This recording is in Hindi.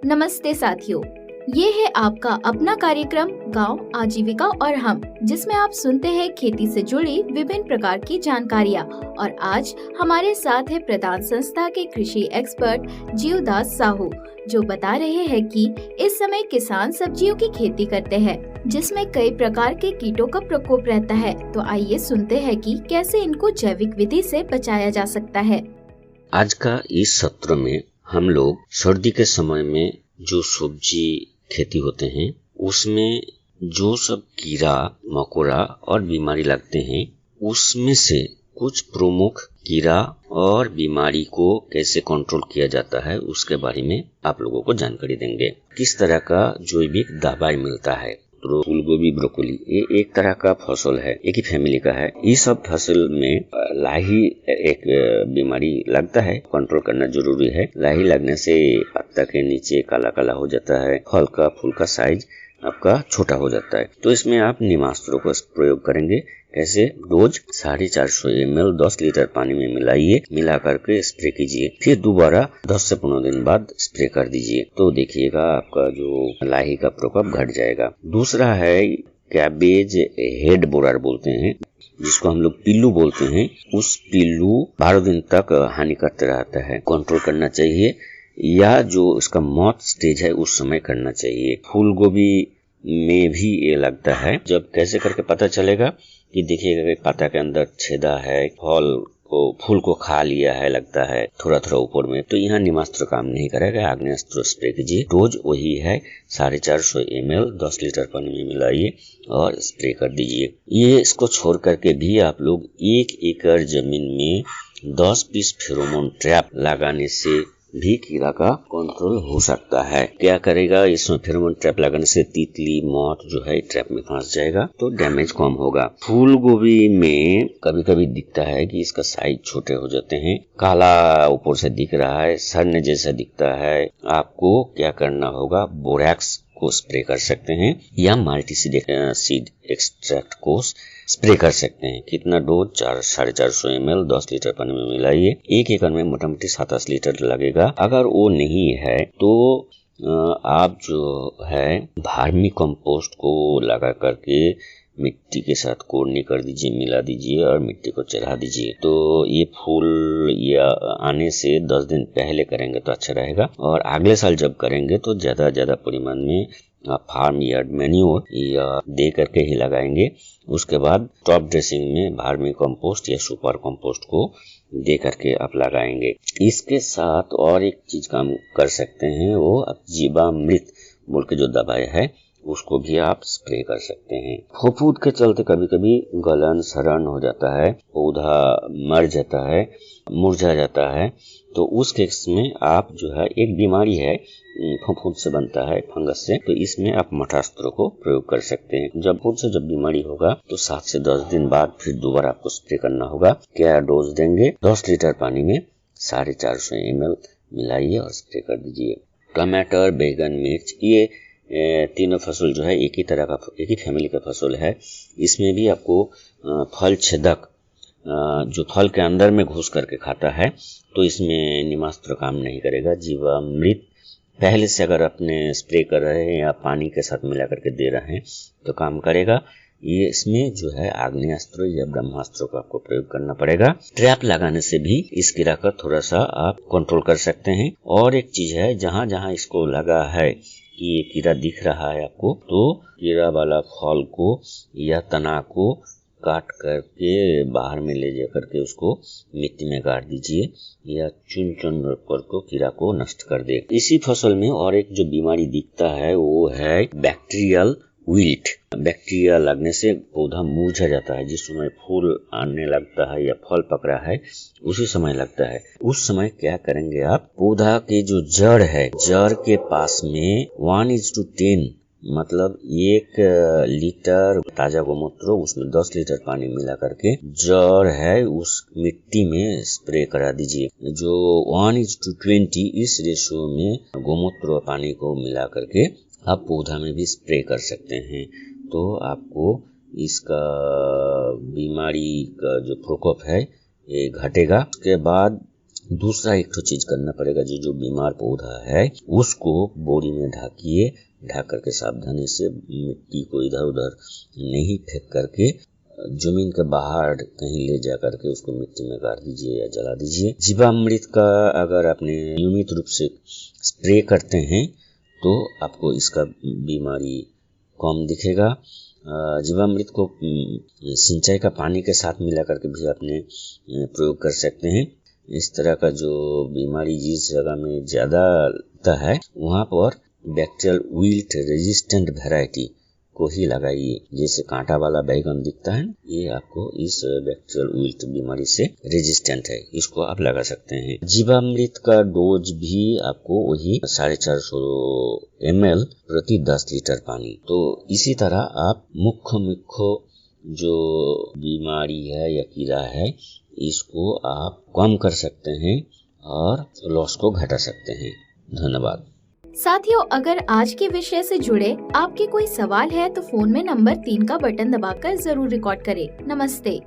नमस्ते साथियों, ये है आपका अपना कार्यक्रम गांव आजीविका और हम, जिसमें आप सुनते हैं खेती से जुड़ी विभिन्न प्रकार की जानकारियाँ। और आज हमारे साथ है प्रदान संस्था के कृषि एक्सपर्ट जीवदास साहू, जो बता रहे हैं कि इस समय किसान सब्जियों की खेती करते हैं, जिसमें कई प्रकार के कीटों का प्रकोप रहता है। तो आइए सुनते हैं कि कैसे इनको जैविक विधि से बचाया जा सकता है। आज का इस सत्र में हम लोग सर्दी के समय में जो सब्जी खेती होते हैं उसमें जो सब कीड़ा मकोड़ा और बीमारी लगते हैं, उसमें से कुछ प्रमुख कीड़ा और बीमारी को कैसे कंट्रोल किया जाता है उसके बारे में आप लोगों को जानकारी देंगे। किस तरह का जैविक दवाई मिलता है। तो फूल गोभी, ब्रोकोली ये एक तरह का फसल है, एक ही फैमिली का है। ये सब फसल में लाही एक बीमारी लगता है, कंट्रोल करना जरूरी है। लाही लगने से पत्ता के नीचे काला काला हो जाता है, फल का फूल का साइज आपका छोटा हो जाता है। तो इसमें आप नीमास्त्रों का प्रयोग करेंगे। कैसे? डोज 450 ml 10 लीटर पानी में मिलाइए, मिला करके स्प्रे कीजिए, फिर दोबारा 10 से 15 दिन बाद स्प्रे कर दीजिए। तो देखिएगा आपका जो लाही का प्रकोप घट जाएगा। दूसरा है कैबेज हेड बोरर बोलते हैं, जिसको हम लोग पिल्लू बोलते हैं। उस पिल्लू 12 दिन तक हानि करते रहता है, कंट्रोल करना चाहिए, या जो इसका मौत स्टेज है उस समय करना चाहिए। फूल गोभी में भी ये लगता है। जब कैसे करके पता चलेगा कि देखिएगा कि पत्ता के अंदर छेदा है, फूल को खा लिया है, लगता है थोड़ा थोड़ा ऊपर में, तो यहाँ नीमास्त्र काम नहीं करेगा, आग्नेयास्त्र स्प्रे कीजिए। डोज वही है 450 ml 10 लीटर पानी में मिलाइए और स्प्रे कर दीजिए। ये इसको छोड़ करके भी आप लोग 1 एकड़ जमीन में 10 पीस फेरोमोन ट्रैप लगाने से भी कीड़ा का कंट्रोल हो सकता है। क्या करेगा? इसमें फेरोमोन ट्रैप लगाने से तितली मोथ जो है ट्रैप में फंस जाएगा, तो डैमेज कम होगा। फूल गोभी में कभी कभी दिखता है कि इसका साइज छोटे हो जाते हैं, काला ऊपर से दिख रहा है, सड़ने जैसा दिखता है। आपको क्या करना होगा? बोरैक्स को स्प्रे कर सकते हैं या मल्टीसीड सीड एक्सट्रैक्ट को स्प्रे कर सकते हैं। कितना डोज? 450 ml 10 लीटर पानी में मिलाइए। 1 एकड़ में मोटा मोटी 27 लीटर लगेगा। अगर वो नहीं है तो आप जो है वर्मी कंपोस्ट को लगा करके मिट्टी के साथ कोड़नी कर दीजिए, मिला दीजिए और मिट्टी को चढ़ा दीजिए। तो ये फूल या आने से 10 दिन पहले करेंगे तो अच्छा रहेगा, और अगले साल जब करेंगे तो ज्यादा परिमाण में फार्म यार्ड मैन्योर या दे करके ही लगाएंगे। उसके बाद टॉप ड्रेसिंग में वर्मी कंपोस्ट या सुपर कंपोस्ट को दे करके आप लगाएंगे। इसके साथ और एक चीज काम कर सकते हैं, वो जीवामृत बोल के जो दवाई है उसको भी आप स्प्रे कर सकते हैं। फफूंद के चलते कभी कभी गलन सड़न हो जाता है, पौधा मर जाता है, मुरझा जाता है। तो उस केस में आप जो है, एक बीमारी है फफूंद से बनता है, फंगस से, तो इसमें आप मठास्त्रों को प्रयोग कर सकते हैं। जब बीमारी होगा तो 7 से 10 दिन बाद फिर दोबारा आपको स्प्रे करना होगा। क्या डोज देंगे? 10 लीटर पानी में 450 ml मिलाइए और स्प्रे कर दीजिए। टमाटर, बैगन, मिर्च ये तीनों फसल जो है एक ही फैमिली का फसल है। इसमें भी आपको फल छेदक जो फल के अंदर में घुस करके खाता है, तो इसमें नीमास्त्र काम नहीं करेगा। जीवामृत पहले से अगर अपने स्प्रे कर रहे हैं या पानी के साथ मिला करके दे रहे हैं तो काम करेगा। ये इसमें जो है आग्नेयास्त्र या ब्रह्मास्त्र का आपको प्रयोग करना पड़ेगा। ट्रैप लगाने से भी इस कीड़ा का थोड़ा सा आप कंट्रोल कर सकते हैं। और एक चीज है, जहां जहां इसको लगा है कि ये कीड़ा दिख रहा है आपको, तो कीड़ा वाला फल को या तना को काट करके बाहर में ले जा करके उसको मिट्टी में गाड़ दीजिए, या चुन करके कीड़ा को नष्ट कर दे। इसी फसल में और एक जो बीमारी दिखता है वो है बैक्टीरियल विल्ट। बैक्टीरिया लगने से पौधा मुरझा जाता है। जिस समय फूल आने लगता है या फल पक रहा है उसी समय लगता है। उस समय क्या करेंगे आप? पौधा के जो जड़ है, जड़ के पास में 1:10 मतलब 1 लीटर ताजा गोमूत्र, उसमें 10 लीटर पानी मिला करके जड़ है उस मिट्टी में स्प्रे करा दीजिए। जो 1:20 इस रेशियो में गोमूत्र और पानी को मिला करके आप पौधा में भी स्प्रे कर सकते हैं। तो आपको इसका बीमारी का जो प्रकोप है ये घटेगा। उसके बाद दूसरा एक तो चीज करना पड़ेगा, जो बीमार पौधा है उसको बोरी में ढाकिए, ढक करके सावधानी से मिट्टी को इधर उधर नहीं फेंक करके जमीन के बाहर कहीं ले जा करके उसको मिट्टी में गाड़ दीजिए या जला दीजिए। जीवामृत का अगर आपने नियमित रूप से स्प्रे करते हैं तो आपको इसका बीमारी कम दिखेगा। जीवामृत को सिंचाई का पानी के साथ मिला करके भी आपने प्रयोग कर सकते हैं। इस तरह का जो बीमारी जिस जगह में ज्यादा होता है वहाँ पर बैक्टीरियल विल्ट रेजिस्टेंट वैरायटी को ही लगाइए। जैसे कांटा वाला बैगन दिखता है, ये आपको इस बैक्टीरियल विल्ट बीमारी से रेजिस्टेंट है, इसको आप लगा सकते हैं। जीवामृत का डोज भी आपको वही 450 ml प्रति 10 लीटर पानी। तो इसी तरह आप मुख्य जो बीमारी है या कीड़ा है इसको आप कम कर सकते हैं और लॉस को घटा सकते हैं। धन्यवाद। साथियों, अगर आज के विषय से जुड़े आपके कोई सवाल है तो फोन में नंबर 3 का बटन दबाकर जरूर रिकॉर्ड करें। नमस्ते।